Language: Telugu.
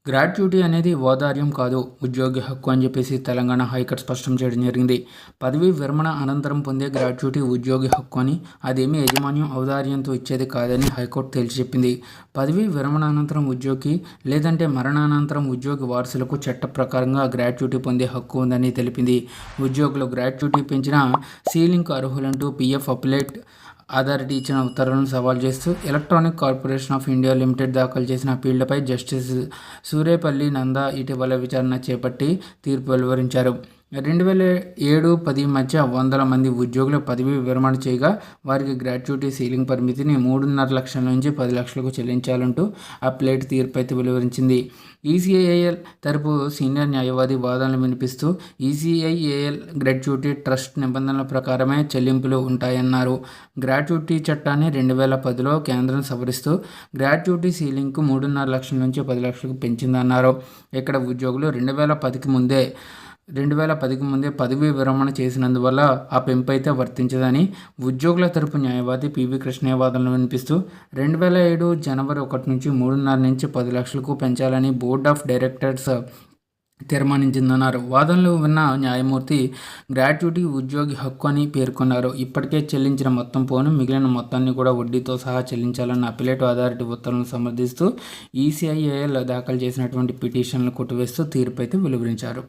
గ్రాట్యుటీ అనేది ఓదార్యం కాదు, ఉద్యోగి హక్కు అని చెప్పేసి తెలంగాణ హైకోర్టు స్పష్టం చేయడం జరిగింది. పదవీ విరమణ అనంతరం పొందే గ్రాట్యుటీ ఉద్యోగి హక్కు అని, అదేమీ యాజమాన్యం ఔదార్యంతో ఇచ్చేది కాదని హైకోర్టు తేల్చి చెప్పింది. పదవీ విరమణ అనంతరం ఉద్యోగి లేదంటే మరణానంతరం ఉద్యోగి వారసులకు చట్ట ప్రకారంగా గ్రాట్యుటీ పొందే హక్కు ఉందని తెలిపింది. ఉద్యోగులు గ్రాట్యుటీ పెంచిన సీలింగ్కు అర్హులంటూ పీఎఫ్ అప్లెట్ అథారిటీ ఇచ్చిన ఉత్తర్వులను సవాల్ చేస్తూ electronic corporation of India limited దాఖలు చేసిన అప్పీళ్లపై జస్టిస్ సూరేపల్లి నందా ఇటీవల విచారణ చేపట్టి తీర్పు వెలువరించారు. 2007-10 మధ్య 100 మంది ఉద్యోగులు పదవీ విరమణ చేయగా వారికి గ్రాట్యుటీ సీలింగ్ పరిమితిని 3.5 లక్షల నుంచి 10 లక్షలకు చెల్లించాలంటూ అప్లెట్ తీర్పు అయితే వెలువరించింది. ఈసీఐఎల్ తరపు సీనియర్ న్యాయవాది వాదనలు వినిపిస్తూ ఈసీఐఎల్ గ్రాట్యుటీ ట్రస్ట్ నిబంధనల ప్రకారమే చెల్లింపులు ఉంటాయన్నారు. గ్రాట్యుటీ చట్టాన్ని 2010లో కేంద్రం సవరిస్తూ గ్రాట్యుటీ సీలింగ్కు 3.5 లక్షల నుంచి 10 లక్షలకు పెంచిందన్నారు. ఇక్కడ ఉద్యోగులు 2010కి ముందే పదవీ విరమణ చేసినందువల్ల ఆ పెంపు అయితే వర్తించదని ఉద్యోగుల తరపు న్యాయవాది పివి కృష్ణయ్య వాదనలు వినిపిస్తూ 2007 జనవరి 1 నుంచి 3.5 నుంచి 10 లక్షలకు పెంచాలని బోర్డ్ ఆఫ్ డైరెక్టర్స్ తీర్మానించిందన్నారు. వాదనలు విన్న న్యాయమూర్తి గ్రాట్యుటీ ఉద్యోగి హక్కు అని పేర్కొన్నారు. ఇప్పటికే చెల్లించిన మొత్తం పోను మిగిలిన మొత్తాన్ని కూడా వడ్డీతో సహా చెల్లించాలన్న అప్పీలేట్ అథారిటీ ఉత్తర్వులను సమర్థిస్తూ ఈసీఐఎల్ దాఖలు చేసినటువంటి పిటిషన్లను కొట్టివేస్తూ తీర్పు అయితే వెలువరించారు.